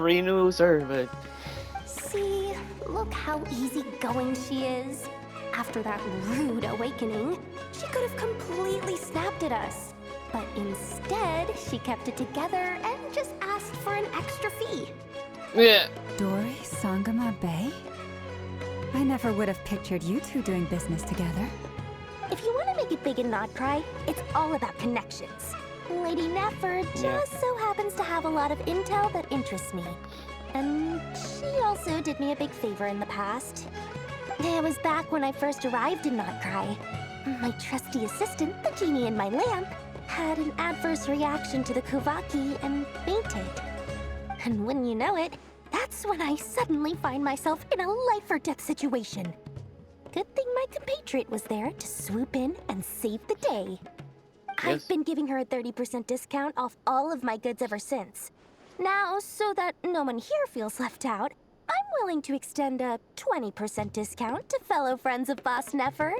renews her, but See, look how easygoing she is. After that rude awakening, she could have completely snapped at us. But instead, she kept it together and just asked for an extra fee. yeah. Dori Sangama Bay? I never would have pictured you two doing business together. If you want to make it big and not cry, it's all about connections. Lady Nefer just so happens to have a lot of intel that interests me. And she also did me a big favor in the past. It was back when I first arrived in Not Cry. My trusty assistant, the genie in my lamp, had an adverse reaction to the Kuvaki and fainted. And wouldn't you know it, that's when I suddenly find myself in a life-or-death situation. Good thing my compatriot was there to swoop in and save the day. I've been giving her a 30% discount off all of my goods ever since. Now, so that no one here feels left out, I'm willing to extend a 20% discount to fellow friends of Boss Nefer.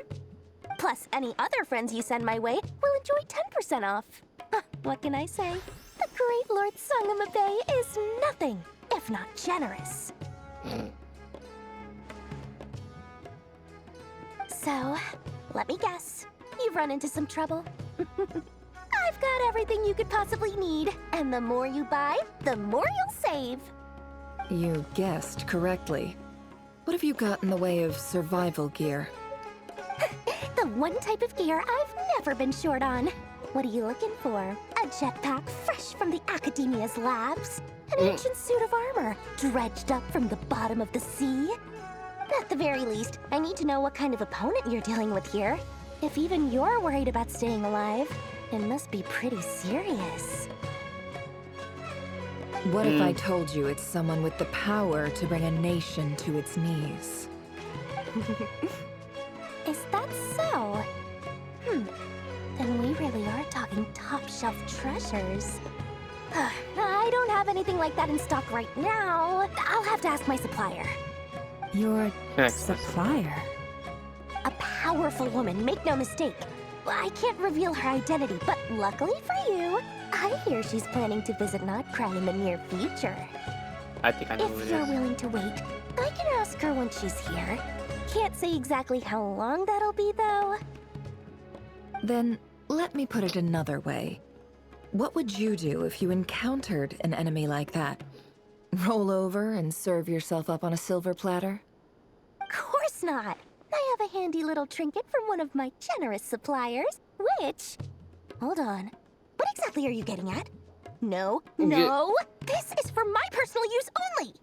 Plus, any other friends you send my way will enjoy 10% off. What can I say? The great Lord Sangama Bay is nothing if not generous. So, let me guess. You've run into some trouble. I've got everything you could possibly need, and the more you buy, the more you'll save. You guessed correctly. What have you got in the way of survival gear? The one type of gear I've never been short on. What are you looking for? A jetpack fresh from the Academia's labs? An ancient suit of armor dredged up from the bottom of the sea? At the very least, I need to know what kind of opponent you're dealing with here. If even you're worried about staying alive, it must be pretty serious. What if I told you it's someone with the power to bring a nation to its knees? Is that so? Then we really are talking top-shelf treasures. I don't have anything like that in stock right now. I'll have to ask my supplier. Your supplier? A powerful woman, make no mistake. I can't reveal her identity, but luckily for you, I hear she's planning to visit Not Cry in the near future. I think I know who If it you're is. willing to wait, I can ask her when she's here. Can't say exactly how long that'll be, though. Then, let me put it another way. What would you do if you encountered an enemy like that? Roll over and serve yourself up on a silver platter? Of course not. I have a handy little trinket from one of my generous suppliers, which... Hold on. What exactly are you getting at? No, no! This is for my personal use only!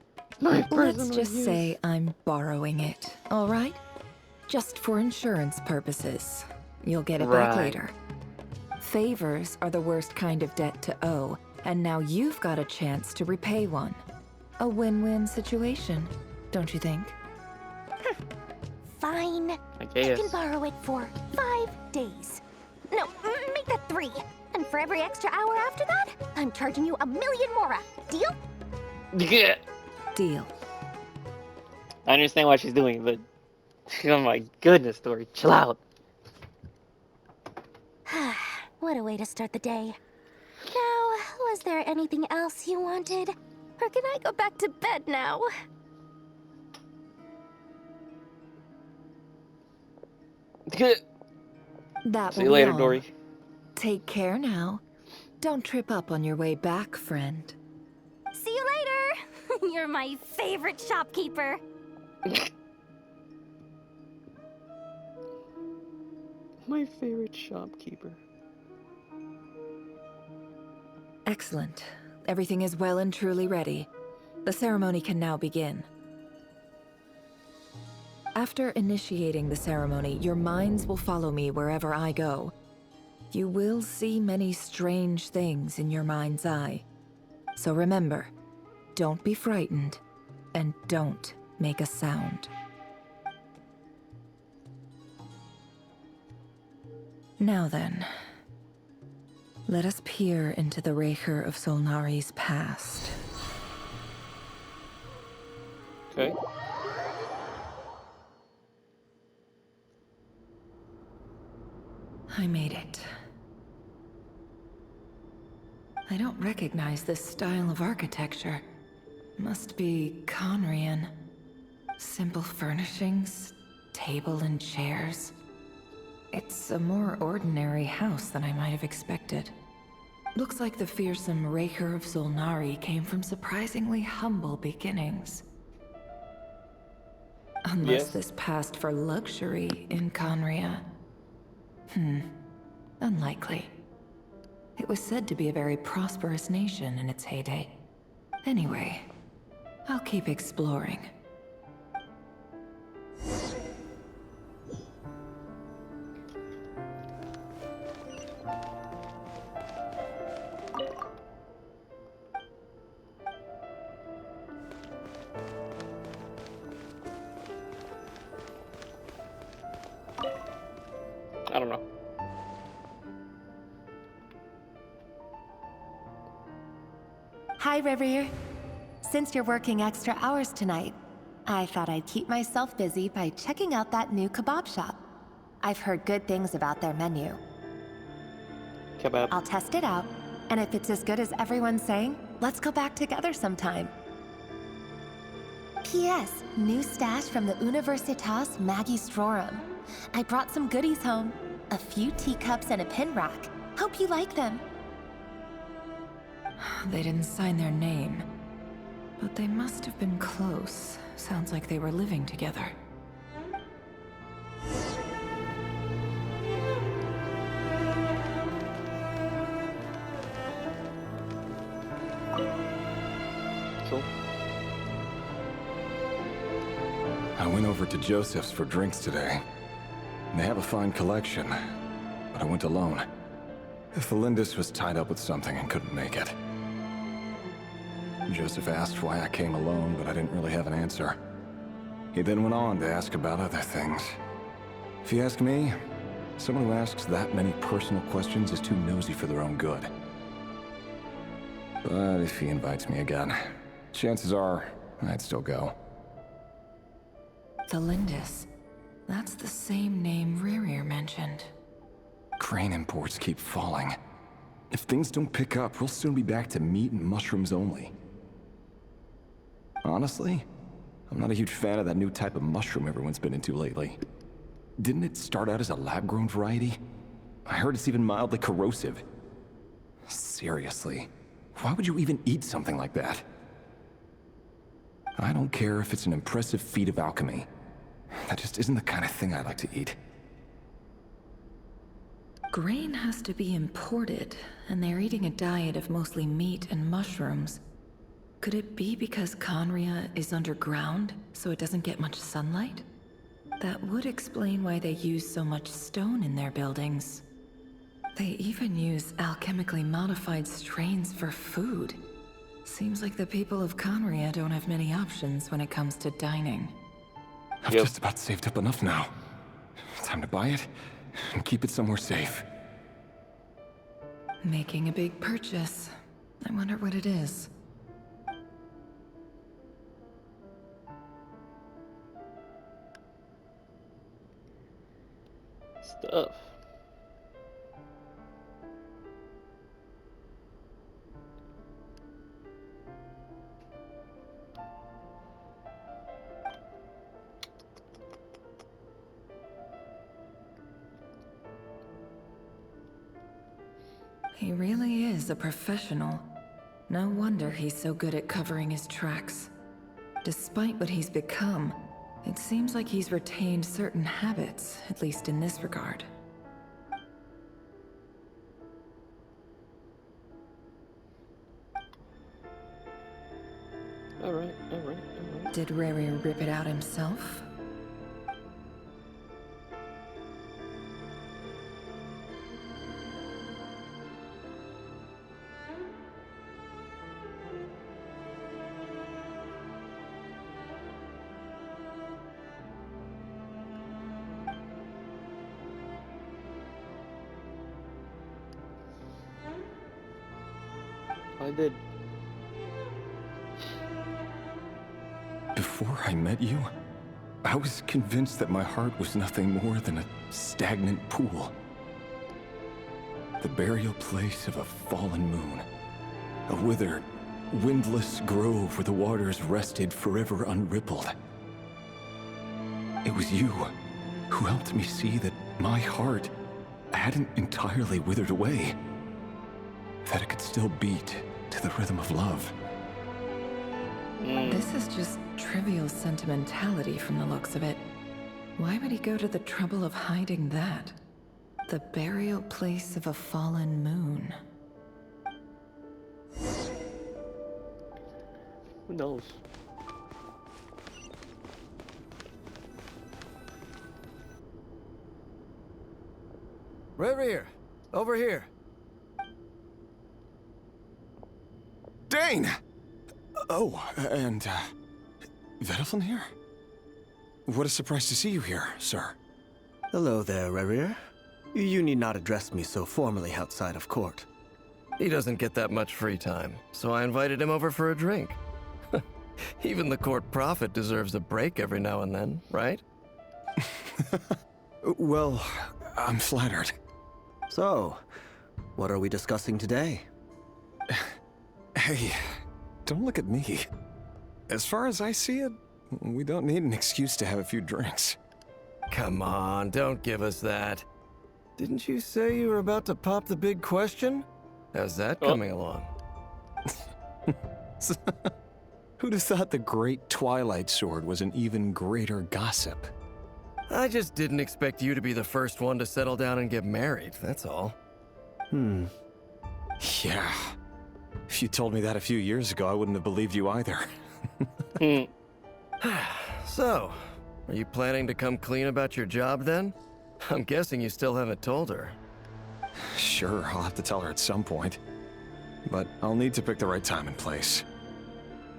Let's just say I'm borrowing it, all right? Just for insurance purposes. You'll get it back later. Favors are the worst kind of debt to owe, and now you've got a chance to repay one. A win-win situation, don't you think? Fine. I You guess. can borrow it for 5 days. No, make that 3. And for every extra hour after that, I'm charging you 1,000,000 mora. Deal? Yeah. Deal. I understand what she's doing, but oh my goodness, Dory, chill out. What a way to start the day. Now, was there anything else you wanted? Or can I go back to bed now? That See will you be later, all. Dory. Take care now. Don't trip up on your way back, friend. See you later! You're my favorite shopkeeper. My favorite shopkeeper. Excellent. Everything is well and truly ready. The ceremony can now begin. After initiating the ceremony, your minds will follow me wherever I go. You will see many strange things in your mind's eye. So remember, don't be frightened, and don't make a sound. Now then, let us peer into the Raker of Solnari's past. Okay. I made it. I don't recognize this style of architecture. Must be Conrian. Simple furnishings, table and chairs. It's a more ordinary house than I might have expected. Looks like the fearsome Raker of Zulnari came from surprisingly humble beginnings. Unless Yes. this passed for luxury in Conria. Unlikely. It was said to be a very prosperous nation in its heyday. Anyway, I'll keep exploring. I don't know. Hi, Rivier. Since you're working extra hours tonight, I thought I'd keep myself busy by checking out that new kebab shop. I've heard good things about their menu. Kebab. I'll test it out, and if it's as good as everyone's saying, let's go back together sometime. P.S. New stash from the Universitas Magistrorum. I brought some goodies home. A few teacups and a pin rack. Hope you like them. They didn't sign their name, but they must have been close. Sounds like they were living together. Cool. I went over to Joseph's for drinks today. They have a fine collection, but I went alone. Felindis was tied up with something and couldn't make it. Joseph asked why I came alone, but I didn't really have an answer. He then went on to ask about other things. If you ask me, someone who asks that many personal questions is too nosy for their own good. But if he invites me again, chances are I'd still go. Felindis. That's the same name Ririr mentioned. Crane imports keep falling. If things don't pick up, we'll soon be back to meat and mushrooms only. Honestly, I'm not a huge fan of that new type of mushroom everyone's been into lately. Didn't it start out as a lab-grown variety? I heard it's even mildly corrosive. Seriously, why would you even eat something like that? I don't care if it's an impressive feat of alchemy. That just isn't the kind of thing I like to eat. Grain has to be imported, and they're eating a diet of mostly meat and mushrooms. Could it be because Conria is underground, so it doesn't get much sunlight? That would explain why they use so much stone in their buildings. They even use alchemically modified strains for food. Seems like the people of Conria don't have many options when it comes to dining. I've Yep. just about saved up enough now. Time to buy it and keep it somewhere safe. Making a big purchase. I wonder what it is. Stuff. He really is a professional. No wonder he's so good at covering his tracks. Despite what he's become, it seems like he's retained certain habits, at least in this regard. Alright. Did Rary rip it out himself? I did. Before I met you, I was convinced that my heart was nothing more than a stagnant pool. The burial place of a fallen moon. A withered, windless grove where the waters rested forever unrippled. It was you who helped me see that my heart hadn't entirely withered away, that it could still beat to the rhythm of love. This is just trivial sentimentality from the looks of it. Why would he go to the trouble of hiding that? The burial place of a fallen moon. Who knows? Reverie, over here. Dane! Oh, and, Vediflin here? What a surprise to see you here, sir. Hello there, Reverie. You need not address me so formally outside of court. He doesn't get that much free time, so I invited him over for a drink. Even the court prophet deserves a break every now and then, right? Well, I'm flattered. So, what are we discussing today? Hey, don't look at me. As far as I see it, we don't need an excuse to have a few drinks. Come on, don't give us that. Didn't you say you were about to pop the big question? How's that coming along? Who'd have thought the great Twilight Sword was an even greater gossip? I just didn't expect you to be the first one to settle down and get married, that's all. Yeah. If you told me that a few years ago, I wouldn't have believed you either. So, are you planning to come clean about your job then? I'm guessing you still haven't told her. Sure, I'll have to tell her at some point. But I'll need to pick the right time and place.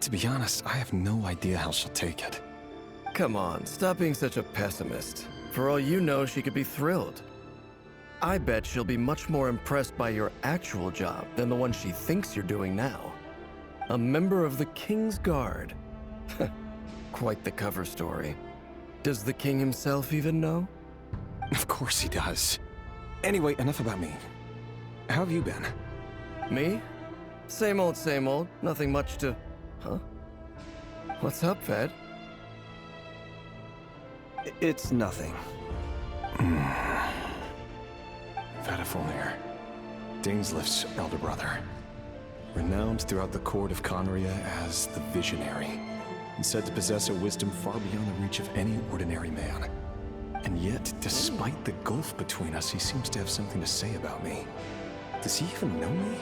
To be honest, I have no idea how she'll take it. Come on, stop being such a pessimist. For all you know, she could be thrilled. I bet she'll be much more impressed by your actual job than the one she thinks you're doing now. A member of the King's Guard. Quite the cover story. Does the king himself even know? Of course he does. Anyway, enough about me. How have you been? Me? Same old, same old. Nothing much to... Huh? What's up, Ved? It's nothing. Vediflin, Dainsleif's elder brother. Renowned throughout the court of Conria as the Visionary, and said to possess a wisdom far beyond the reach of any ordinary man. And yet, despite the gulf between us, he seems to have something to say about me. Does he even know me?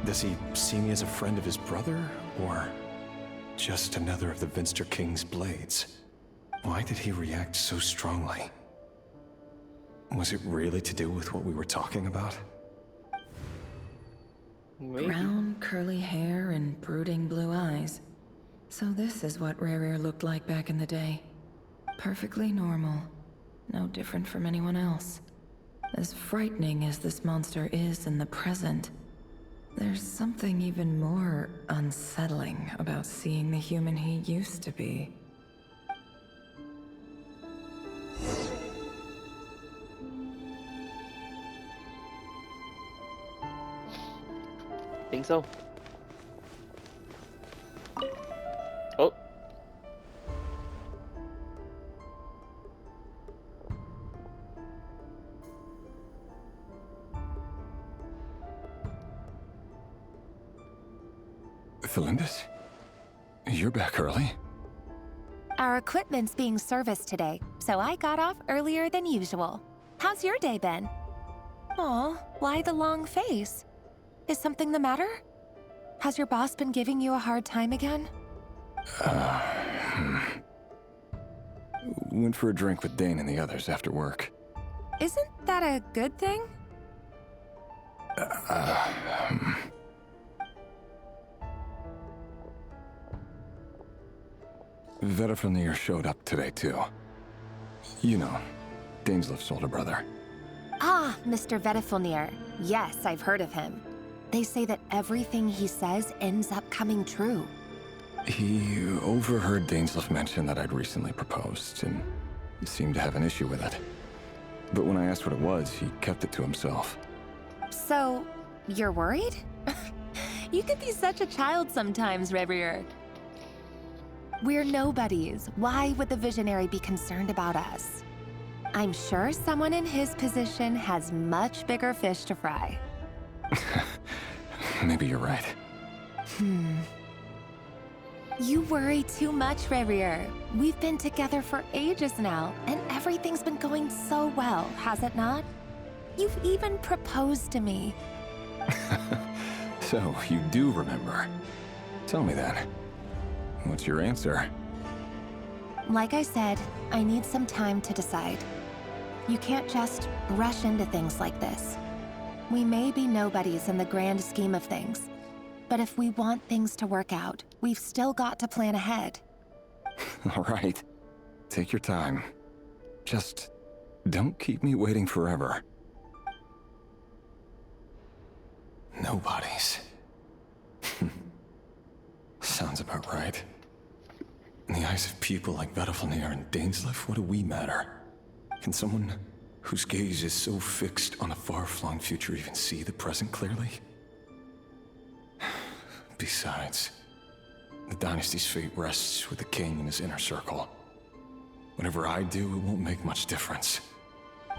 Does he see me as a friend of his brother, or just another of the Vinster King's blades? Why did he react so strongly? Was it really to do with what we were talking about? Maybe. Brown, curly hair and brooding blue eyes. So this is what Rerir looked like back in the day. Perfectly normal. No different from anyone else. As frightening as this monster is in the present, there's something even more unsettling about seeing the human he used to be. Think so? Oh. Felindis? You're back early? Our equipment's being serviced today, so I got off earlier than usual. How's your day been? Aw, why the long face? Is something the matter? Has your boss been giving you a hard time again? Went for a drink with Dane and the others after work. Isn't that a good thing? Vediflin showed up today, too. You know, Dainsleif's older brother. Ah, Mr. Vediflnir. Yes, I've heard of him. They say that everything he says ends up coming true. He overheard Dainsleif mention that I'd recently proposed, and seemed to have an issue with it. But when I asked what it was, he kept it to himself. So, you're worried? You could be such a child sometimes, Revier. We're nobodies. Why would the Visionary be concerned about us? I'm sure someone in his position has much bigger fish to fry. Maybe you're right. You worry too much, Revier. We've been together for ages now, and everything's been going so well, has it not? You've even proposed to me. So, you do remember. Tell me then. What's your answer? Like I said, I need some time to decide. You can't just rush into things like this. We may be nobodies in the grand scheme of things, but if we want things to work out, we've still got to plan ahead. All right. Take your time. Just don't keep me waiting forever. Nobodies. Sounds about right. In the eyes of people like Battlefield and Dainsleif, what do we matter? Can someone whose gaze is so fixed on a far-flung future even see the present clearly? Besides, the dynasty's fate rests with the king and his inner circle. Whatever I do, it won't make much difference.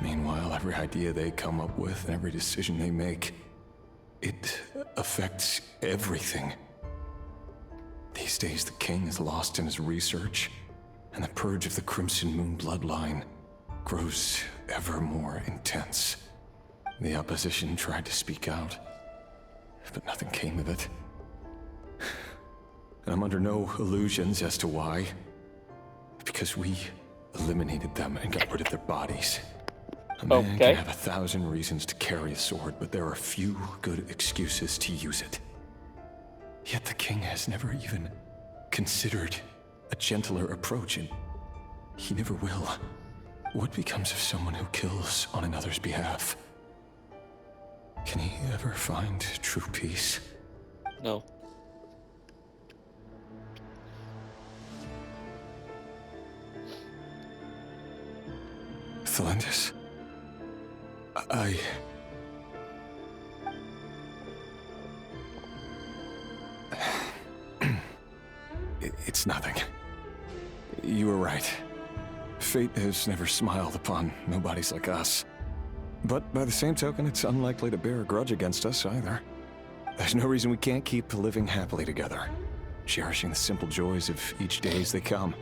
Meanwhile, every idea they come up with and every decision they make, it affects everything. These days, the king is lost in his research, and the purge of the Crimson Moon bloodline grows ever more intense. The opposition tried to speak out, but nothing came of it. And I'm under no illusions as to why. Because we eliminated them and got rid of their bodies. A man can have 1,000 reasons to carry a sword, but there are few good excuses to use it. Yet the king has never even considered a gentler approach, and he never will. What becomes of someone who kills on another's behalf? Can he ever find true peace? No. Thelendis? It's nothing. You were right. Fate has never smiled upon nobodies like us. But by the same token, it's unlikely to bear a grudge against us either. There's no reason we can't keep living happily together, cherishing the simple joys of each day as they come.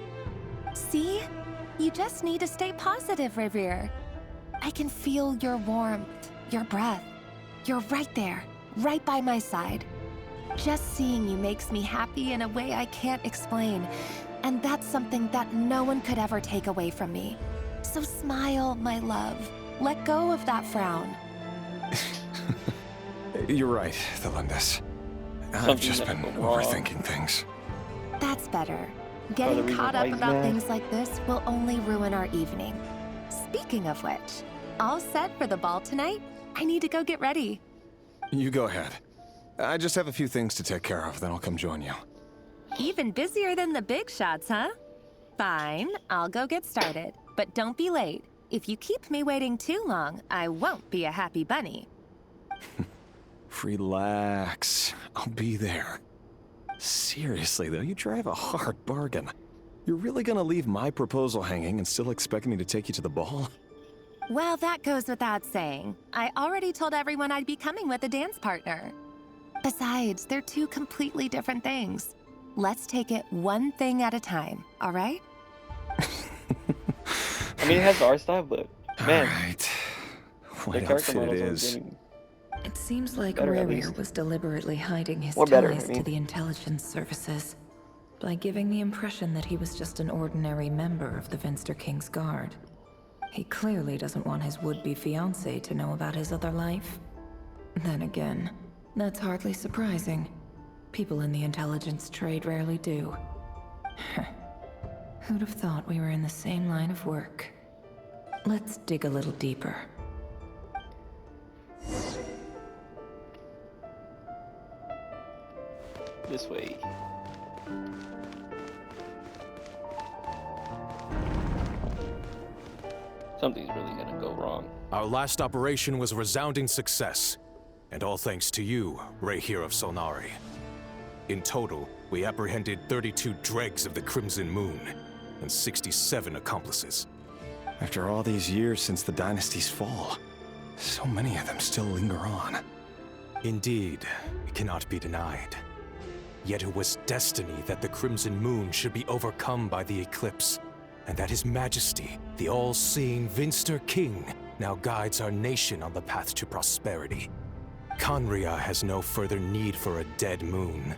See? You just need to stay positive, Revier. I can feel your warmth, your breath. You're right there, right by my side. Just seeing you makes me happy in a way I can't explain. And that's something that no one could ever take away from me. So smile, my love. Let go of that frown. You're right, Thelendis. I've just been overthinking things. That's better. Getting caught up about things like this will only ruin our evening. Speaking of which, all set for the ball tonight? I need to go get ready. You go ahead. I just have a few things to take care of, then I'll come join you. Even busier than the big shots, huh? Fine, I'll go get started. But don't be late. If you keep me waiting too long, I won't be a happy bunny. Relax. I'll be there. Seriously, though, you drive a hard bargain. You're really gonna leave my proposal hanging and still expect me to take you to the ball? Well, that goes without saying. I already told everyone I'd be coming with a dance partner. Besides, they're two completely different things. Let's take it one thing at a time, all right? I mean, it has our style, but man, all right. the What character outfit it models are is. getting It seems like better, at Rerir least. was deliberately hiding his Or better, ties I mean. to the intelligence services by giving the impression that he was just an ordinary member of the Finster King's Guard. He clearly doesn't want his would-be fiancée to know about his other life. Then again, that's hardly surprising. People in the intelligence trade rarely do. Who'd have thought we were in the same line of work? Let's dig a little deeper. this way. Something's really gonna go wrong. Our last operation was a resounding success, and all thanks to you, Ray here of Solnari. In total, we apprehended 32 dregs of the Crimson Moon, and 67 accomplices. After all these years since the dynasty's fall, so many of them still linger on. Indeed, it cannot be denied. Yet it was destiny that the Crimson Moon should be overcome by the eclipse, and that His Majesty, the all-seeing Vinster King, now guides our nation on the path to prosperity. Conria has no further need for a dead moon.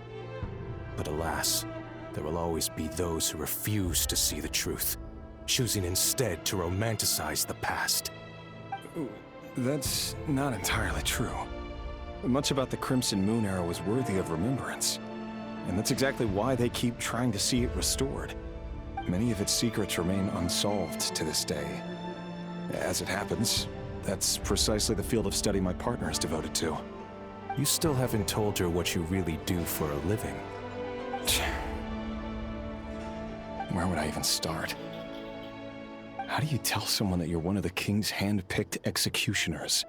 But alas, there will always be those who refuse to see the truth, choosing instead to romanticize the past. That's not entirely true. Much about the Crimson Moon era was worthy of remembrance. And that's exactly why they keep trying to see it restored. Many of its secrets remain unsolved to this day. As it happens, that's precisely the field of study my partner is devoted to. You still haven't told her what you really do for a living. Where would I even start? How do you tell someone that you're one of the king's hand-picked executioners?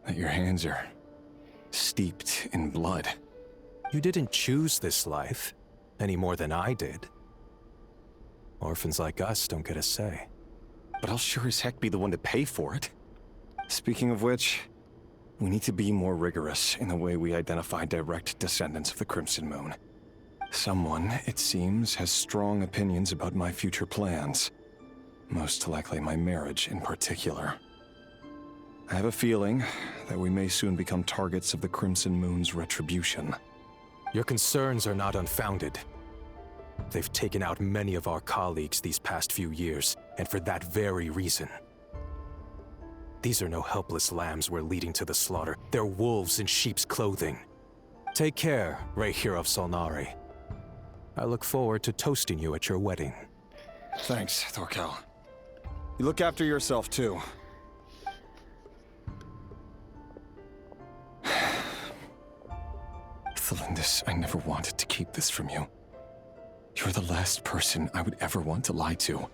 That your hands are steeped in blood? You didn't choose this life, any more than I did. Orphans like us don't get a say. But I'll sure as heck be the one to pay for it. Speaking of which, we need to be more rigorous in the way we identify direct descendants of the Crimson Moon. Someone, it seems, has strong opinions about my future plans. Most likely my marriage in particular. I have a feeling that we may soon become targets of the Crimson Moon's retribution. Your concerns are not unfounded. They've taken out many of our colleagues these past few years, and for that very reason. These are no helpless lambs we're leading to the slaughter. They're wolves in sheep's clothing. Take care, Ray here of Solnari. I look forward to toasting you at your wedding. Thanks, Thorkel. You look after yourself, too. Thelindis, I never wanted to keep this from you. You're the last person I would ever want to lie to.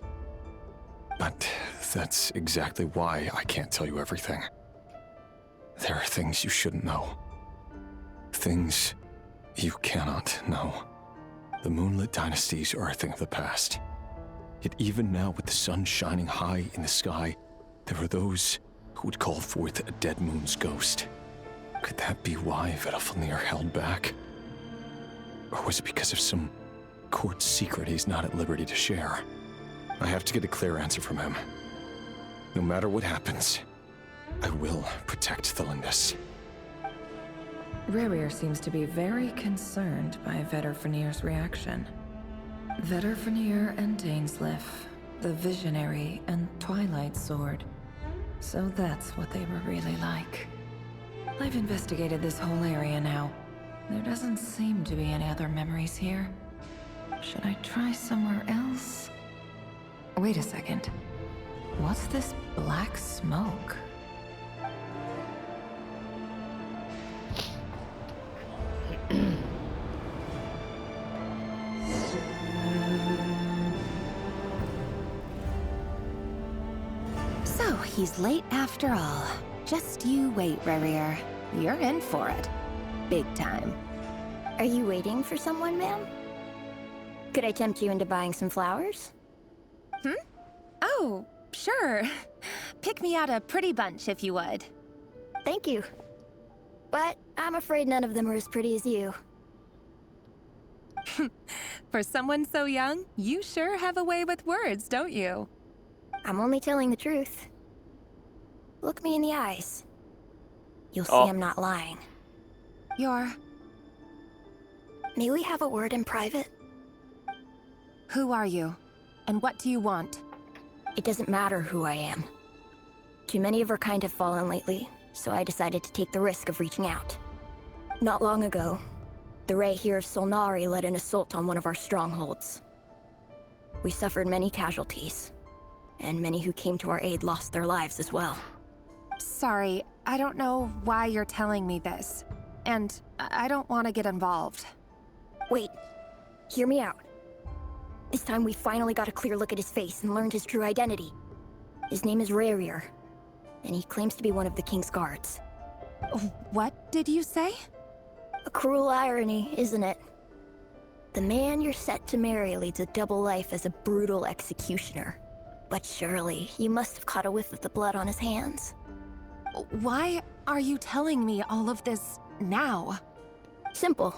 But that's exactly why I can't tell you everything. There are things you shouldn't know. Things you cannot know. The moonlit dynasties are a thing of the past. Yet even now, with the sun shining high in the sky, there are those who would call forth a dead moon's ghost. Could that be why Vedalfnir held back? Or was it because of some court secret he's not at liberty to share? I have to get a clear answer from him. No matter what happens, I will protect Thelindis. Rerir seems to be very concerned by Vedalfnir's reaction. Vedalfnir and Dainsleif, the Visionary and Twilight Sword. So that's what they were really like. I've investigated this whole area now. There doesn't seem to be any other memories here. Should I try somewhere else? Wait a second. What's this black smoke? So, he's late after all. Just you wait, Rerir. You're in for it. Big time. Are you waiting for someone, ma'am? Could I tempt you into buying some flowers? Oh, sure. Pick me out a pretty bunch if you would. Thank you. But I'm afraid none of them are as pretty as you. For someone so young, you sure have a way with words, don't you? I'm only telling the truth. Look me in the eyes. You'll see Oh. I'm not lying. May we have a word in private? Who are you? And what do you want? It doesn't matter who I am. Too many of our kind have fallen lately, so I decided to take the risk of reaching out. Not long ago, the Ray here of Solnari led an assault on one of our strongholds. We suffered many casualties, and many who came to our aid lost their lives as well. Sorry, I don't know why you're telling me this. And I don't want to get involved. Wait, hear me out. This time we finally got a clear look at his face and learned his true identity. His name is Rerir, and he claims to be one of the King's guards. What did you say? A cruel irony, isn't it? The man you're set to marry leads a double life as a brutal executioner. But surely, you must have caught a whiff of the blood on his hands. Why are you telling me all of this now? Simple.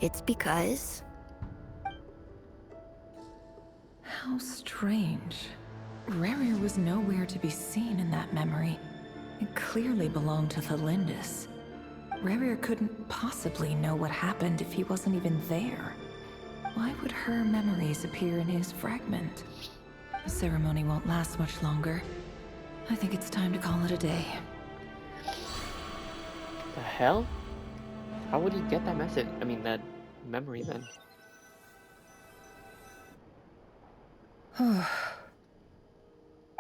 It's because... How strange. Rarier was nowhere to be seen in that memory. It clearly belonged to the Lindis. Rarier couldn't possibly know what happened if he wasn't even there. Why would her memories appear in his fragment? The ceremony won't last much longer. I think it's time to call it a day. The hell? How would he get that message? I mean, that memory then?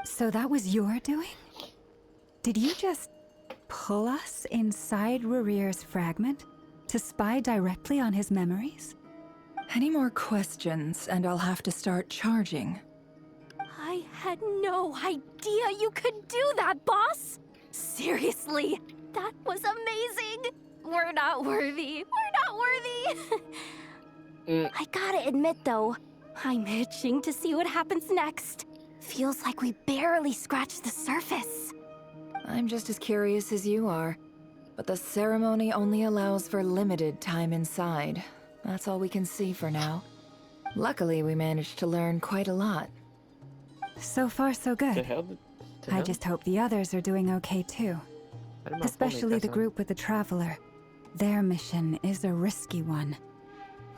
So that was your doing? Did you just pull us inside Rarier's fragment to spy directly on his memories? Any more questions, and I'll have to start charging. I had no idea you could do that, boss! Seriously, that was amazing! We're not worthy. We're not worthy! I gotta admit, though, I'm itching to see what happens next. Feels like we barely scratched the surface. I'm just as curious as you are. But the ceremony only allows for limited time inside. That's all we can see for now. Luckily, we managed to learn quite a lot. So far, so The good. hell? I just hope the others are doing okay too. Especially the group with the Traveler. Their mission is a risky one.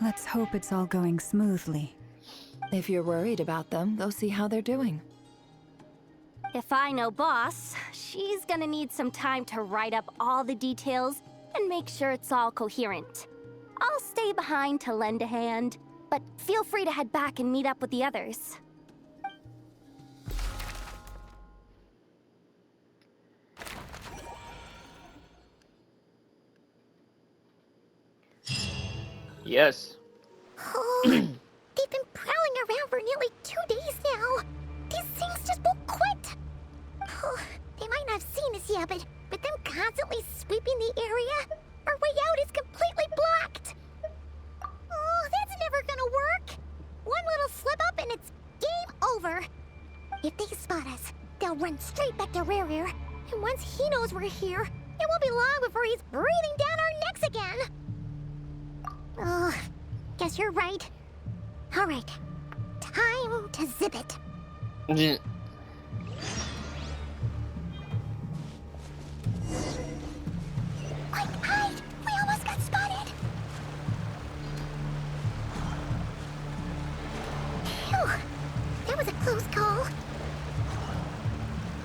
Let's hope it's all going smoothly. If you're worried about them, go see how they're doing. If I know boss, she's gonna need some time to write up all the details and make sure it's all coherent. I'll stay behind to lend a hand, but feel free to head back and meet up with the others. Yes. Oh, they've been prowling around for nearly 2 days now. These things just won't quit. Oh, they might not have seen us yet, but them constantly sweeping the area, our way out is completely blocked. Oh, that's never gonna work. One little slip up and it's game over. If they spot us, they'll run straight back to Rarier. And once he knows we're here, it won't be long before he's breathing down our necks again. Oh, guess you're right. All right, time to zip it. Quick, hide! We almost got spotted. Phew, that was a close call.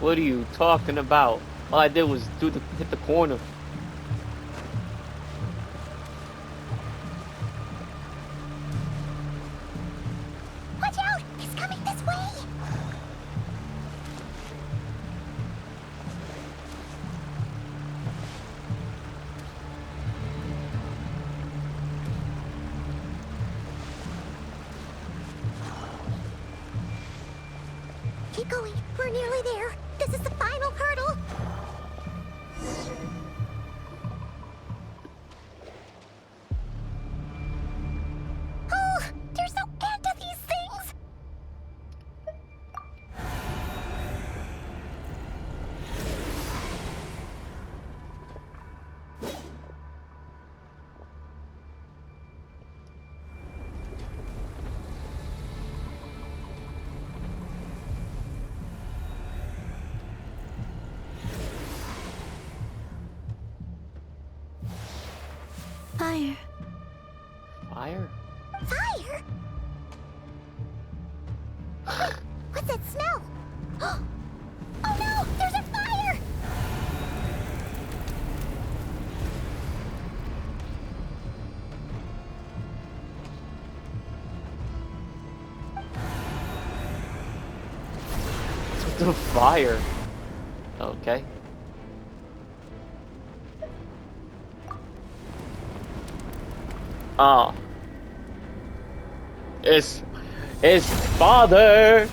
What are you talking about? All I did was hit the corner. Watch out! He's coming this way! Keep going. We're nearly there. This is the final hurdle. Oh, there's no end to these things. Fire. Fire? Fire? What's that smell? Oh no! There's a fire! The fire. Okay. Ah. It's his father.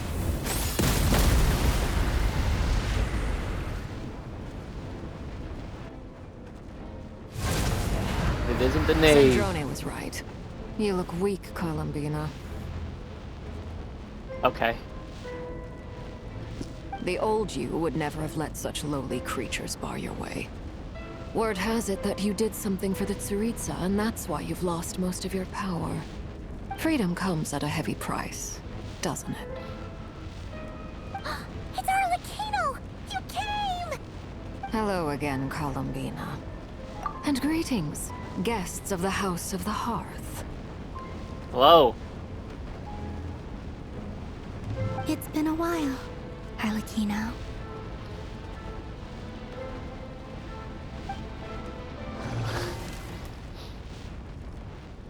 The knave. Sandrone was right. You look weak, Columbina. Okay. The old you would never have let such lowly creatures bar your way. Word has it that you did something for the Tsaritsa, and that's why you've lost most of your power. Freedom comes at a heavy price, doesn't it? It's Arlecchino! You came! Hello again, Columbina. And greetings, guests of the House of the Hearth. Hello. It's been a while, Arlecchino.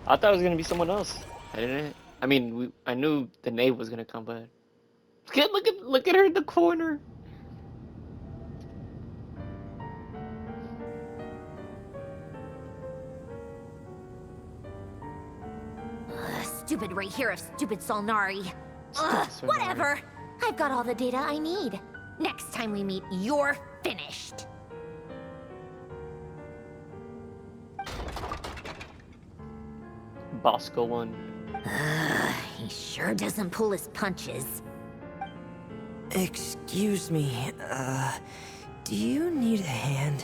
I thought it was gonna be someone else. I didn't. I mean, I knew the knave was gonna come, but look at her in the corner. Stupid right here of stupid Solnari. Solnari. Whatever. I've got all the data I need. Next time we meet, you're finished. Bosco one. He sure doesn't pull his punches. Excuse me, do you need a hand?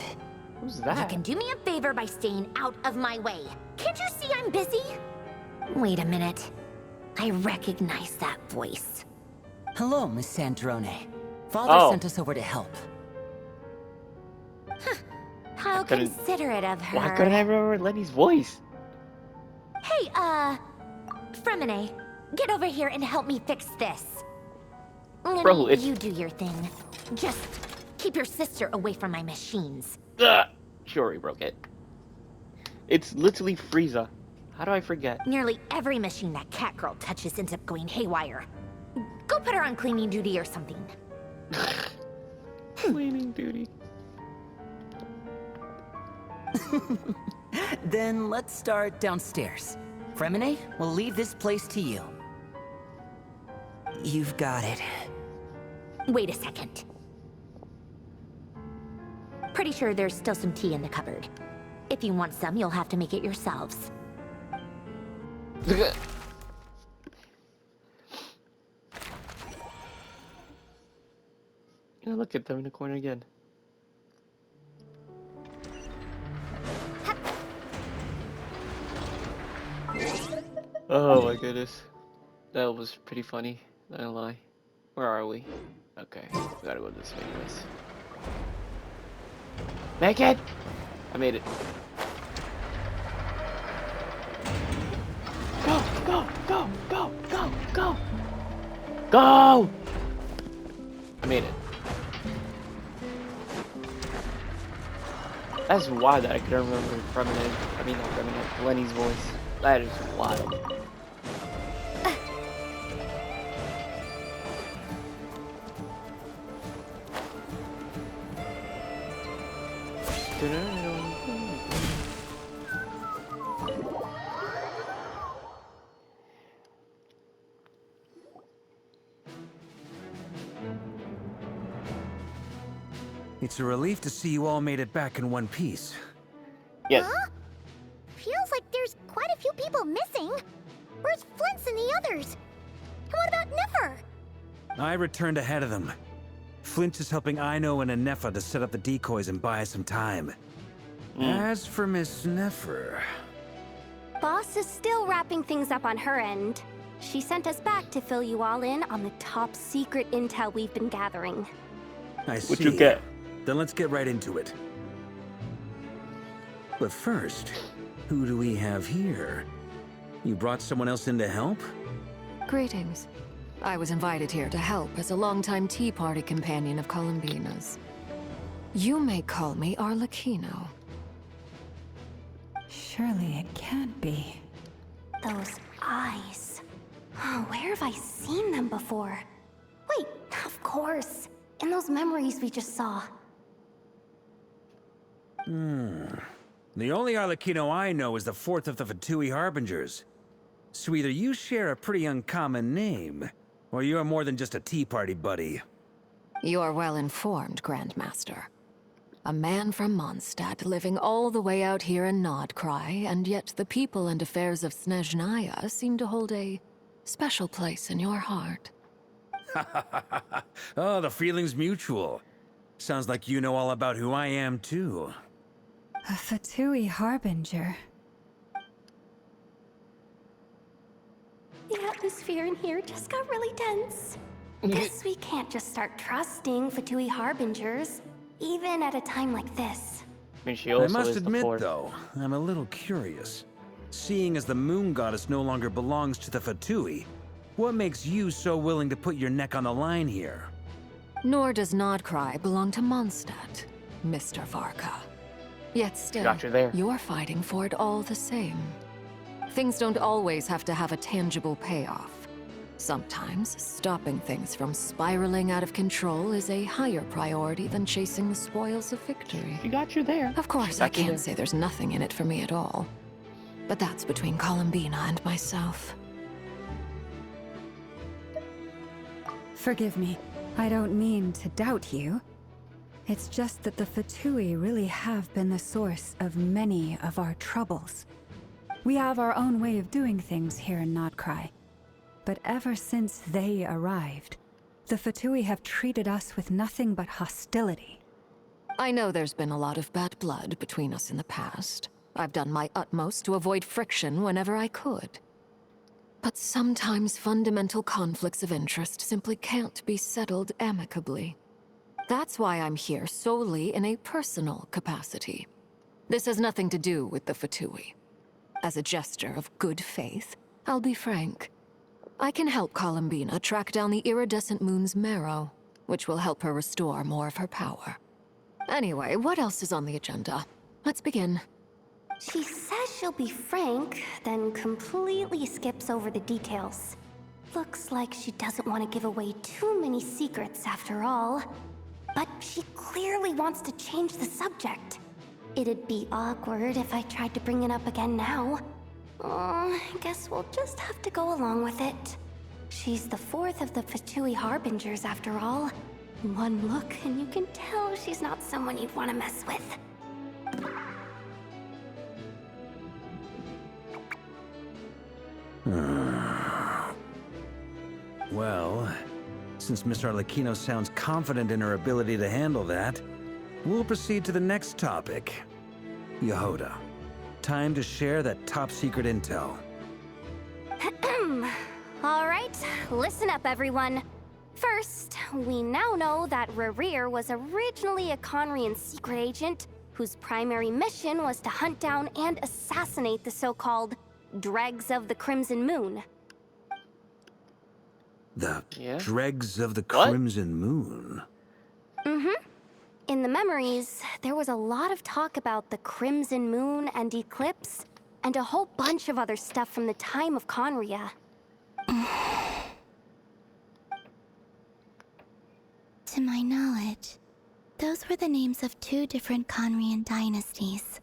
Who's You that? can do me a favor by staying out of my way. Can't you see I'm busy? Wait a minute. I recognize that voice. Hello, Miss Sandrone. Father sent us over to help. How couldn't- considerate of her. Why couldn't I remember Lenny's voice? Hey, Fremine, get over here and help me fix this. Bro, it's- You do your thing. Just keep your sister away from my machines. Ugh. She already broke it. It's literally Frieza. How do I forget? Nearly every machine that cat girl touches ends up going haywire. Go put her on cleaning duty or something. Cleaning duty. Then let's start downstairs. Fremine, we'll leave this place to you. You've got it. Wait a second. Pretty sure there's still some tea in the cupboard. If you want some, you'll have to make it yourselves. Yeah, look at them in the corner again. Oh my goodness. That was pretty funny, not gonna lie. Where are we? Okay, we gotta go this way anyways. Make it! I made it. Go, go, go, go, go, go! Go! I made it. That's wild that I couldn't remember Lenny's voice. That is wild. It's a relief to see you all made it back in one piece. Yes. Huh? Feels like there's quite a few people missing. Where's Flint's and the others? And what about Nefer? I returned ahead of them. Flint is helping Aino and Anefa to set up the decoys and buy us some time. As for Miss Nefer... Boss is still wrapping things up on her end. She sent us back to fill you all in on the top secret intel we've been gathering. I see. What you get? Then let's get right into it. But first, who do we have here? You brought someone else in to help? Greetings. I was invited here to help as a longtime Tea Party companion of Columbina's. You may call me Arlecchino. Surely it can't be. Those eyes. Oh, where have I seen them before? Wait, of course. In those memories we just saw. The only Arlecchino I know is the fourth of the Fatui Harbingers. So either you share a pretty uncommon name, or you're more than just a Tea Party buddy. You're well informed, Grandmaster. A man from Mondstadt living all the way out here in Nodcry, and yet the people and affairs of Snezhnaya seem to hold a special place in your heart. Oh, the feeling's mutual. Sounds like you know all about who I am, too. A Fatui harbinger. The atmosphere in here just got really tense. Guess we can't just start trusting Fatui harbingers, even at a time like this. I mean, she also I must is admit, the fourth. though, I'm a little curious. Seeing as the moon goddess no longer belongs to the Fatui, what makes you so willing to put your neck on the line here? Nor does Nodcry belong to Mondstadt, Mr. Varka. Yet still, Got you there. you're fighting for it all the same. Things don't always have to have a tangible payoff. Sometimes, stopping things from spiraling out of control is a higher priority than chasing the spoils of victory. She got you there. Of course, I can't say there's nothing in it for me at all. But that's between Columbina and myself. Forgive me. I don't mean to doubt you. It's just that the Fatui really have been the source of many of our troubles. We have our own way of doing things here in Nodcry. But ever since they arrived, the Fatui have treated us with nothing but hostility. I know there's been a lot of bad blood between us in the past. I've done my utmost to avoid friction whenever I could. But sometimes fundamental conflicts of interest simply can't be settled amicably. That's why I'm here solely in a personal capacity. This has nothing to do with the Fatui. As a gesture of good faith, I'll be frank. I can help Columbina track down the iridescent moon's marrow, which will help her restore more of her power. Anyway, what else is on the agenda? Let's begin. She says she'll be frank, then completely skips over the details. Looks like she doesn't want to give away too many secrets after all. But she clearly wants to change the subject. It'd be awkward if I tried to bring it up again now. I guess we'll just have to go along with it. She's the fourth of the Fatui harbingers after all. One look and you can tell she's not someone you'd want to mess with. Well, since Miss Arlecchino sounds confident in her ability to handle that, we'll proceed to the next topic. Yehoda, time to share that top-secret intel. Alright, listen up everyone. First, we now know that Rerir was originally a Conrian secret agent whose primary mission was to hunt down and assassinate the so-called Dregs of the Crimson Moon. The Dregs of the Crimson Moon? Mm-hmm. In the memories, there was a lot of talk about the Crimson Moon and Eclipse, and a whole bunch of other stuff from the time of Conria. To my knowledge, those were the names of two different Conrian dynasties.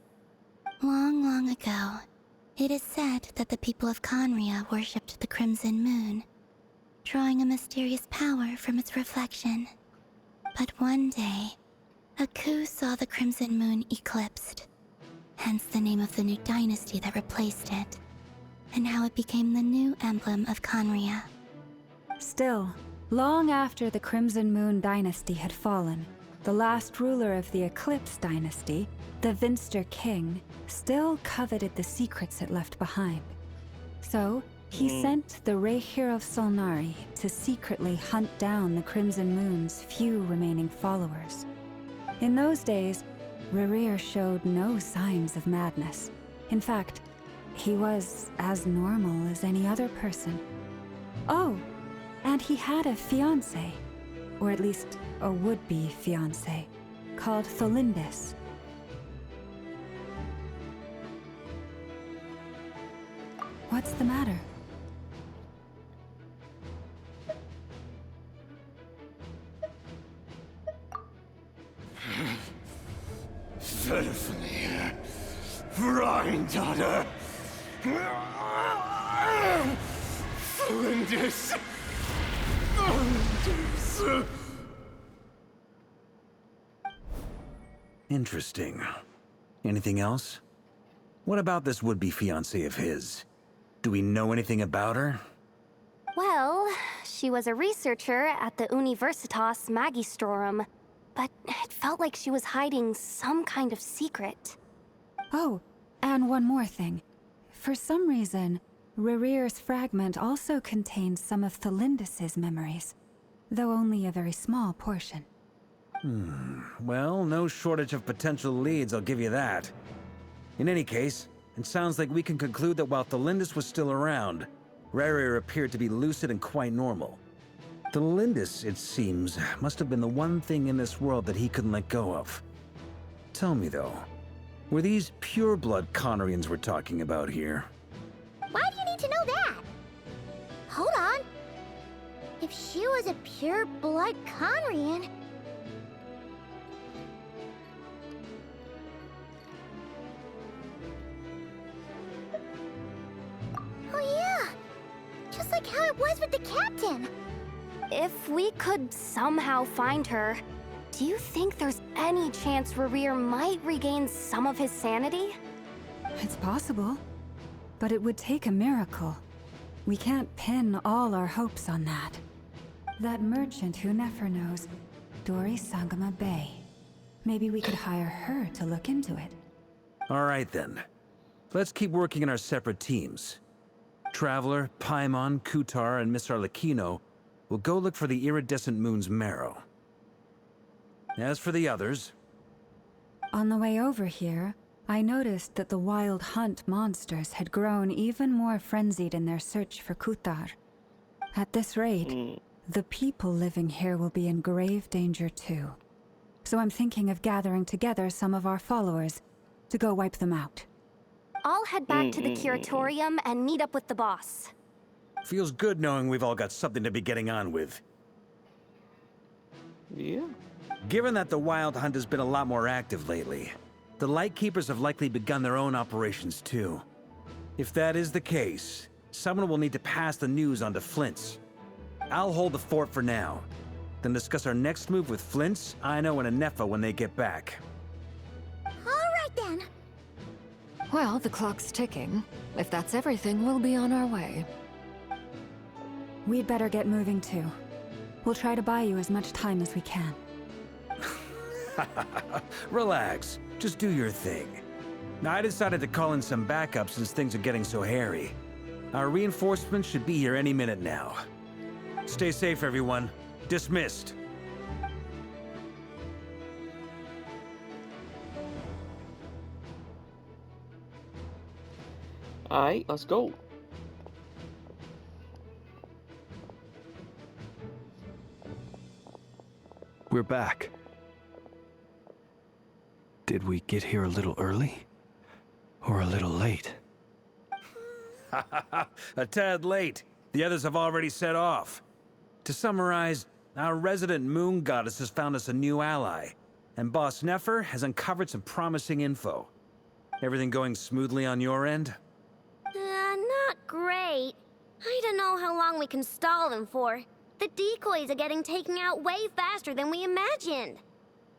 Long, long ago, it is said that the people of Conria worshipped the Crimson Moon, drawing a mysterious power from its reflection. But one day, a coup saw the Crimson Moon eclipsed, hence the name of the new dynasty that replaced it, and how it became the new emblem of Conria. Still, long after the Crimson Moon dynasty had fallen, the last ruler of the Eclipse dynasty, the Vinster King, still coveted the secrets it left behind. So, he sent the Rehir of Solnari to secretly hunt down the Crimson Moon's few remaining followers. In those days, Rerir showed no signs of madness. In fact, he was as normal as any other person. Oh, and he had a fiancé, or at least a would-be fiancé, called Tholindis. What's the matter? Stephanie, Granddaughter, Flinders. Interesting. Anything else? What about this would-be fiancée of his? Do we know anything about her? Well, she was a researcher at the Universitas Magistrorum, but it felt like she was hiding some kind of secret. Oh, and one more thing. For some reason, Rerear's fragment also contains some of Thelindis' memories, though only a very small portion. Well, no shortage of potential leads, I'll give you that. In any case, it sounds like we can conclude that while Thelindis was still around, Rerear appeared to be lucid and quite normal. Thelindis, it seems, must have been the one thing in this world that he couldn't let go of. Tell me though, were these pure-blood Connorians we're talking about here? Why do you need to know that? Hold on. If she was a pure-blood Conrian... Oh yeah! Just like how it was with the captain! If we could somehow find her, do you think there's any chance Rerear might regain some of his sanity? It's possible, but it would take a miracle. We can't pin all our hopes on that. That merchant who Nefer knows, Dori Sangama Bay. Maybe we could hire her to look into it. All right then. Let's keep working in our separate teams. Traveler, Paimon, Kutar, and Miss Arlecchino will go look for the iridescent moon's marrow. As for the others... On the way over here, I noticed that the Wild Hunt monsters had grown even more frenzied in their search for Kutar. At this rate, the people living here will be in grave danger too. So I'm thinking of gathering together some of our followers to go wipe them out. I'll head back to the curatorium and meet up with the boss. Feels good knowing we've all got something to be getting on with. Yeah. Given that the Wild Hunt has been a lot more active lately, the Lightkeepers have likely begun their own operations too. If that is the case, someone will need to pass the news on to Flint's. I'll hold the fort for now, then discuss our next move with Flint's, Aino, and Anefa when they get back. Alright then. Well, the clock's ticking. If that's everything, we'll be on our way. We'd better get moving too. We'll try to buy you as much time as we can. Relax. Just do your thing. Now, I decided to call in some backup since things are getting so hairy. Our reinforcements should be here any minute now. Stay safe, everyone. Dismissed. Alright, let's go. We're back. Did we get here a little early? Or a little late? A tad late. The others have already set off. To summarize, our resident moon goddess has found us a new ally, and Boss Nefer has uncovered some promising info. Everything going smoothly on your end? Not great. I don't know how long we can stall them for. The decoys are getting taken out way faster than we imagined.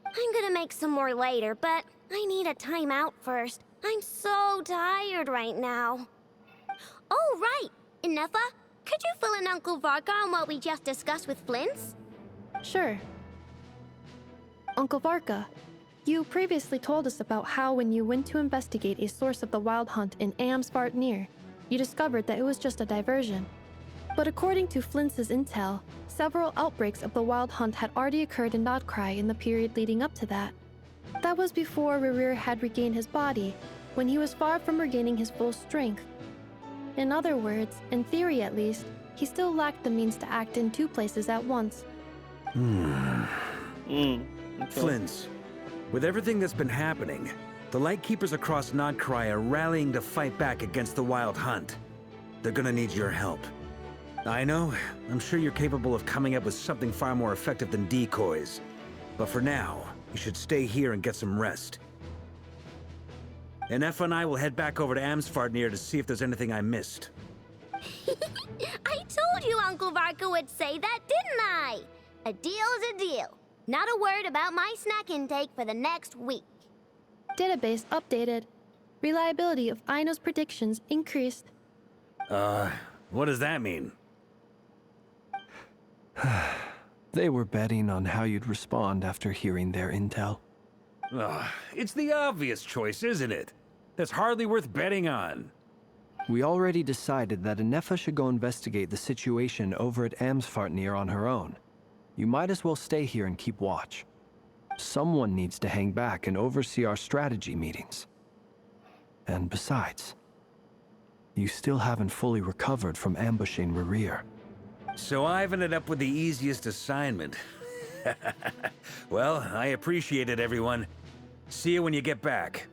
I'm gonna make some more later, but I need a timeout first. I'm so tired right now. Oh, right! Inefa, could you fill in Uncle Varka on what we just discussed with Flint's? Sure. Uncle Varka, you previously told us about how when you went to investigate a source of the Wild Hunt in Amsvartnir, you discovered that it was just a diversion. But according to Flint's intel, several outbreaks of the Wild Hunt had already occurred in Notcry in the period leading up to that. That was before Rerear had regained his body, when he was far from regaining his full strength. In other words, in theory at least, he still lacked the means to act in two places at once. Okay. Flint's. With everything that's been happening, the Lightkeepers across Notcry are rallying to fight back against the Wild Hunt. They're gonna need your help. I know, I'm sure you're capable of coming up with something far more effective than decoys. But for now, you should stay here and get some rest. Anefa and I will head back over to Amsvartnir to see if there's anything I missed. I told you Uncle Varka would say that, didn't I? A deal is a deal. Not a word about my snack intake for the next week. Database updated. Reliability of Aino's predictions increased. What does that mean? They were betting on how you'd respond after hearing their intel. It's the obvious choice, isn't it? That's hardly worth betting on. We already decided that Anefa should go investigate the situation over at Amsfartnir on her own. You might as well stay here and keep watch. Someone needs to hang back and oversee our strategy meetings. And besides, you still haven't fully recovered from ambushing Rerir. So I've ended up with the easiest assignment. Well, I appreciate it, everyone. See you when you get back.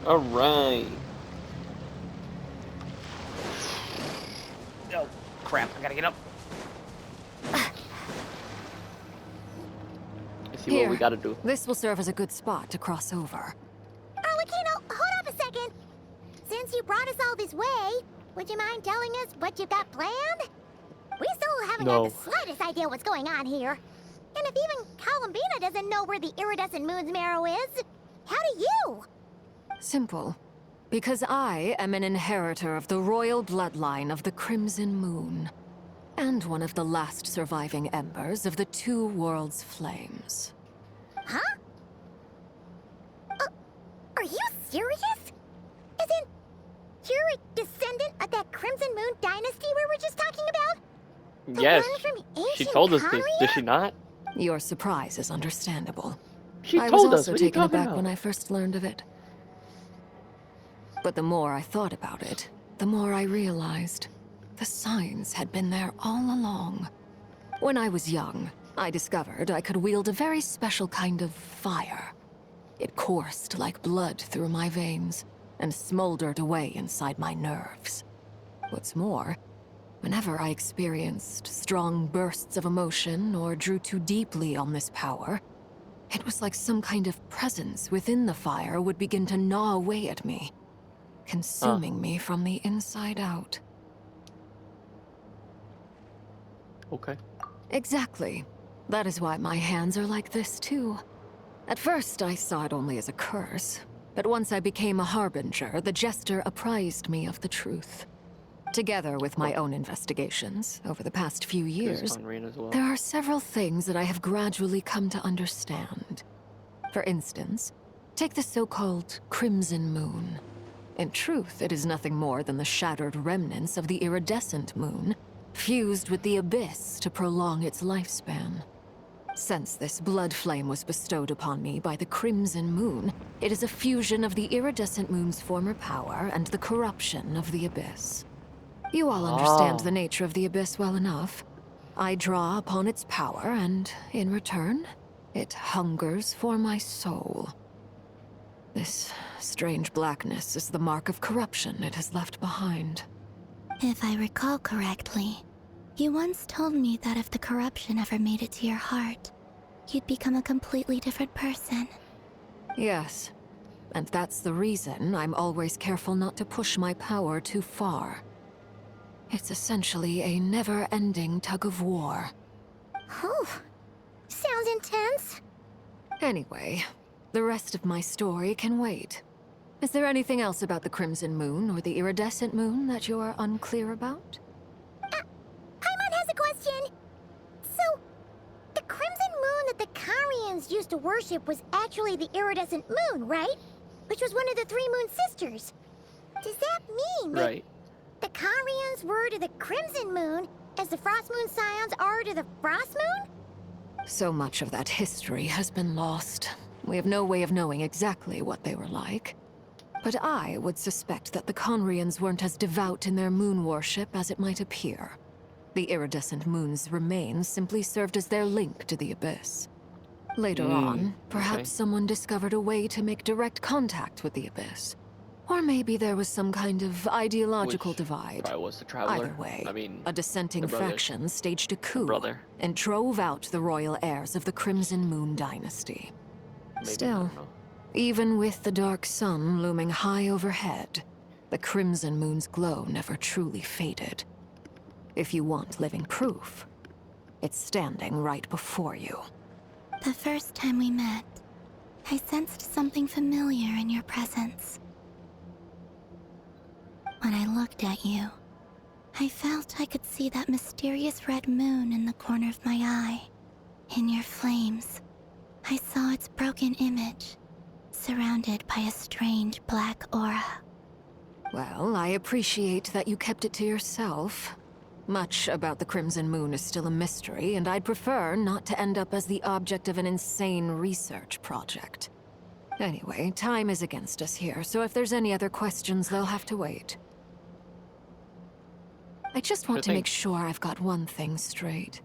All right. Oh crap! I gotta get up. Let's see what we gotta do. This will serve as a good spot to cross over. Arlecchino, hold up a second. Since you brought us all this way, would you mind telling us what you've got planned? We still haven't got the slightest idea what's going on here. And if even Columbina doesn't know where the iridescent moon's marrow is, how do you? Simple. Because I am an inheritor of the royal bloodline of the Crimson Moon, and one of the last surviving embers of the Two Worlds' flames. Huh? Are you serious? As in, you're a descendant of that Crimson Moon dynasty we were just talking about? Yes, one from she ancient told us this, Conria? did she not? Your surprise is understandable. She I told was us. also What are you taken talking aback about? when I first learned of it. But the more I thought about it, the more I realized the signs had been there all along. When I was young, I discovered I could wield a very special kind of fire. It coursed like blood through my veins and smoldered away inside my nerves. What's more, whenever I experienced strong bursts of emotion or drew too deeply on this power, it was like some kind of presence within the fire would begin to gnaw away at me, consuming me from the inside out. Okay. Exactly. That is why my hands are like this, too. At first, I saw it only as a curse, but once I became a harbinger, the jester apprised me of the truth. Together with my own investigations over the past few years, there are several things that I have gradually come to understand. For instance, take the so-called Crimson Moon. In truth, it is nothing more than the shattered remnants of the iridescent moon, fused with the abyss to prolong its lifespan. Since this blood flame was bestowed upon me by the Crimson Moon, it is a fusion of the iridescent moon's former power and the corruption of the abyss. You all understand the nature of the abyss well enough. I draw upon its power, and in return, it hungers for my soul. This strange blackness is the mark of corruption it has left behind. If I recall correctly, you once told me that if the corruption ever made it to your heart, you'd become a completely different person. Yes, and that's the reason I'm always careful not to push my power too far. It's essentially a never-ending tug of war. Oh, sounds intense. Anyway, the rest of my story can wait. Is there anything else about the Crimson Moon or the Iridescent Moon that you're unclear about? Paimon has a question. So, the Crimson Moon that the Carians used to worship was actually the Iridescent Moon, right? Which was one of the three Moon Sisters. Does that mean that the Carians were to the Crimson Moon as the Frost Moon Scions are to the Frost Moon? So much of that history has been lost. We have no way of knowing exactly what they were like. But I would suspect that the Conrians weren't as devout in their moon worship as it might appear. The iridescent moon's remains simply served as their link to the Abyss. Later on, perhaps someone discovered a way to make direct contact with the Abyss. Or maybe there was some kind of ideological divide. Was the Traveler. Either way, I mean, a dissenting the brother. faction staged a coup and drove out the royal heirs of the Crimson Moon dynasty. Still, Even with the dark sun looming high overhead, the Crimson Moon's glow never truly faded. If you want living proof, it's standing right before you. The first time we met, I sensed something familiar in your presence. When I looked at you, I felt I could see that mysterious red moon in the corner of my eye. In your flames, I saw its broken image, surrounded by a strange black aura. Well, I appreciate that you kept it to yourself. Much about the Crimson Moon is still a mystery, and I'd prefer not to end up as the object of an insane research project. Anyway, time is against us here, so if there's any other questions, they'll have to wait. I just want to make sure I've got one thing straight.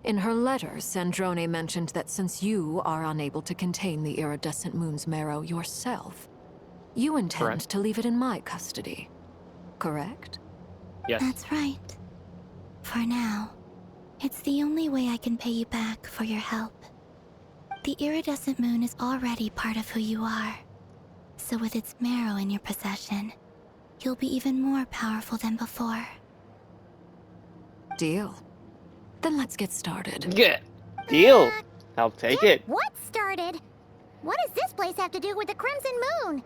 In her letter, Sandrone mentioned that since you are unable to contain the iridescent moon's marrow yourself, you intend to leave it in my custody. Correct? Yes. That's right. For now, it's the only way I can pay you back for your help. The iridescent moon is already part of who you are. So with its marrow in your possession, you'll be even more powerful than before. Deal. Then let's get started. Yeah. Deal. I'll take it. What started? What does this place have to do with the Crimson Moon?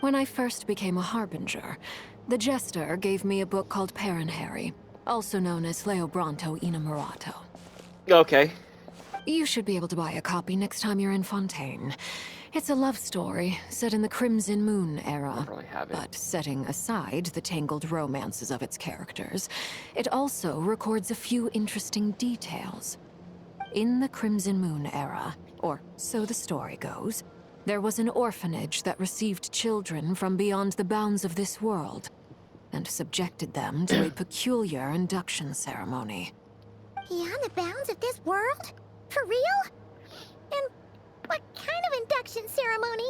When I first became a Harbinger, the Jester gave me a book called Paranhari, also known as Leobranto Inamorato. Okay. You should be able to buy a copy next time you're in Fontaine. It's a love story set in the Crimson Moon era, but setting aside the tangled romances of its characters, it also records a few interesting details. In the Crimson Moon era, or so the story goes, there was an orphanage that received children from beyond the bounds of this world, and subjected them to a peculiar induction ceremony. Beyond the bounds of this world? For real? And what kind of induction ceremony?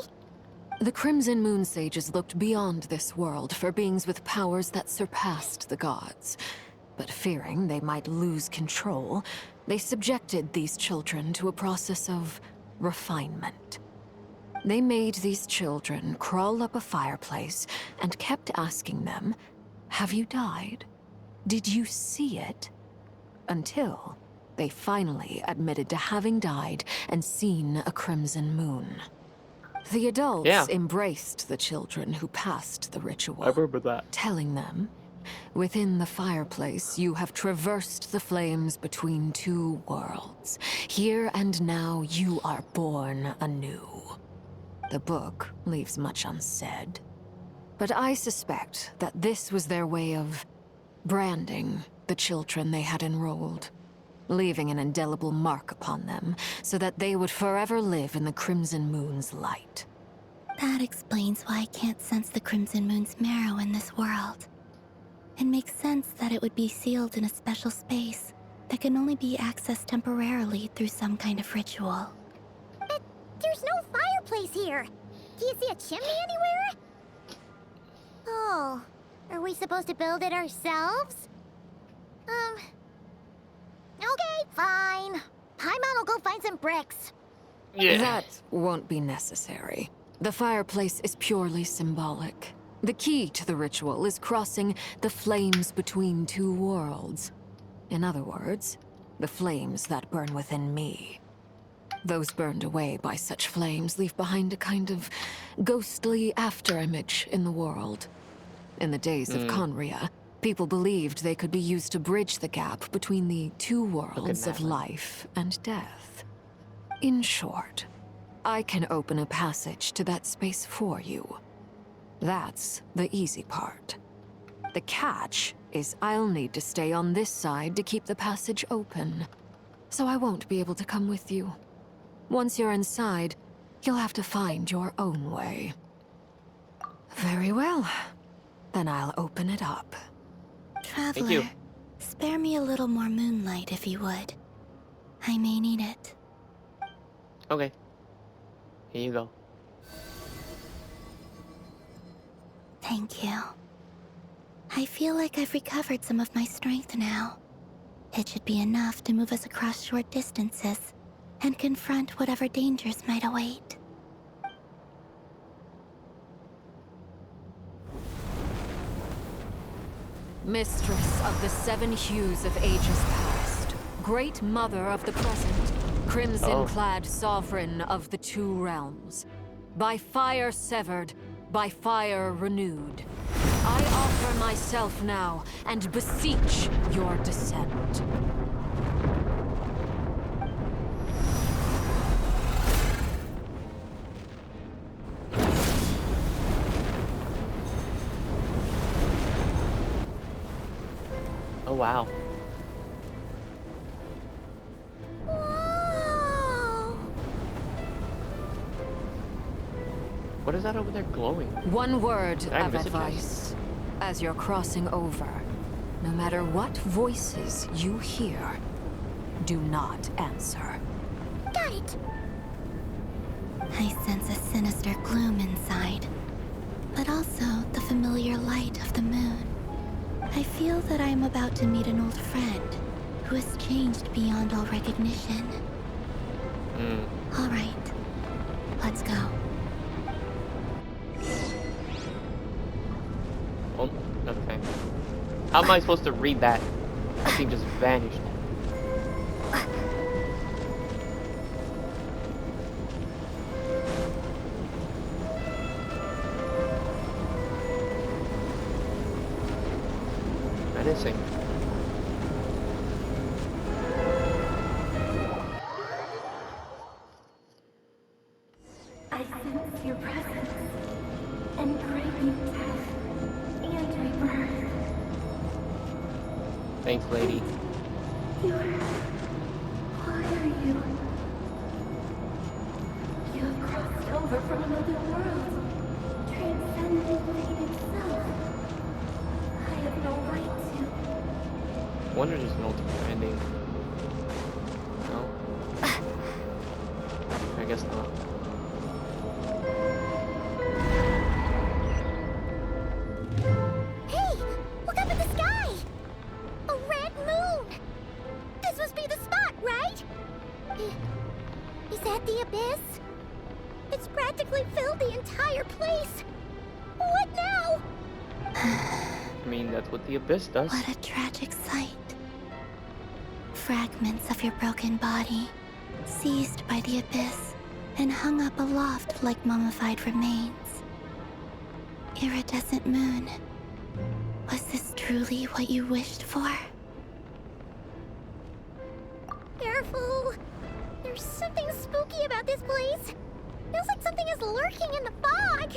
The Crimson Moon Sages looked beyond this world for beings with powers that surpassed the gods. But fearing they might lose control, they subjected these children to a process of refinement. They made these children crawl up a fireplace and kept asking them, "Have you died? Did you see it?" Until they finally admitted to having died and seen a crimson moon. The adults embraced the children who passed the ritual. I remember that. Telling them, "Within the fireplace, you have traversed the flames between two worlds. Here and now, you are born anew." The book leaves much unsaid, but I suspect that this was their way of branding the children they had enrolled, leaving an indelible mark upon them so that they would forever live in the Crimson Moon's light. That explains why I can't sense the Crimson Moon's marrow in this world. It makes sense that it would be sealed in a special space that can only be accessed temporarily through some kind of ritual. But there's no fireplace here. Do you see a chimney anywhere? Oh, are we supposed to build it ourselves? Okay, fine. Paimon will go find some bricks. That won't be necessary. The fireplace is purely symbolic. The key to the ritual is crossing the flames between two worlds. In other words, the flames that burn within me. Those burned away by such flames leave behind a kind of ghostly afterimage in the world. In the days of Conria, people believed they could be used to bridge the gap between the two worlds of life and death. In short, I can open a passage to that space for you. That's the easy part. The catch is I'll need to stay on this side to keep the passage open, so I won't be able to come with you. Once you're inside, you'll have to find your own way. Very well. Then I'll open it up. Traveler, spare me a little more moonlight if you would. I may need it. Okay. Here you go. Thank you. I feel like I've recovered some of my strength now. It should be enough to move us across short distances and confront whatever dangers might await. Mistress of the 7 hues of ages past, Great Mother of the present, Crimson-clad Sovereign of the 2 realms. By fire severed, by fire renewed. I offer myself now, and beseech your descent. Oh, wow. What is that over there glowing? One word Did I of miss it? advice. As you're crossing over, no matter what voices you hear, do not answer. Got it! I sense a sinister gloom inside, but also the familiar light of the moon. I feel that I am about to meet an old friend who has changed beyond all recognition. All right, let's go. Oh, okay. How am I supposed to read that? That thing just vanished. Menacing. I sense your presence and craving death and rebirth. Thanks, lady. Why are you? You have crossed over from another world, transcended fate itself. I have no right to. I wonder there's an ultimate ending. No? I guess not. Hey! Look up at the sky! A red moon! This must be the spot, right? Is that the abyss? It's practically filled the entire place! What now? I mean, that's what the abyss does. What a tragic sight. Fragments of your broken body, seized by the abyss, and hung up aloft like mummified remains. Iridescent moon. Was this truly what you wished for? Careful! There's something spooky about this place. Feels like something is lurking in the fog.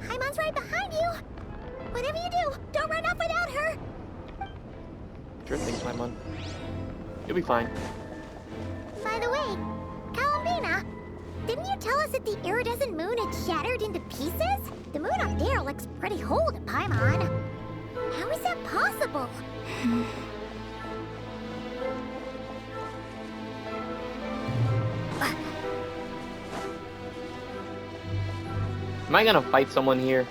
Paimon's right behind you. Whatever you do, don't run off without her. Sure thing, Paimon. You'll be fine. By the way, Columbina, didn't you tell us that the iridescent moon had shattered into pieces? The moon up there looks pretty whole to Paimon. How is that possible? Am I gonna fight someone here?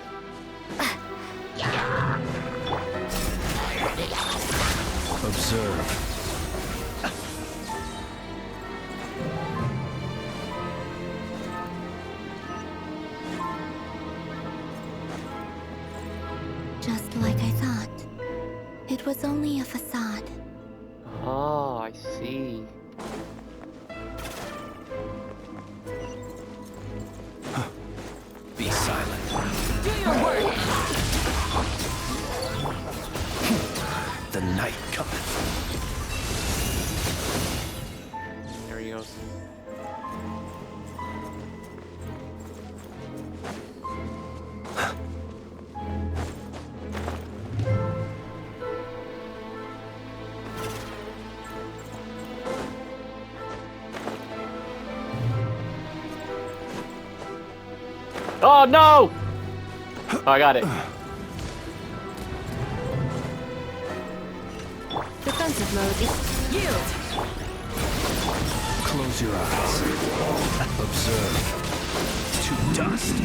Observe. Just like I thought. It was only a facade. Oh, I see. Be silent. Do your work! The night cometh. There he goes. Oh no! Oh, I got it. Defensive mode. Yield! Close your eyes. Observe. To dust.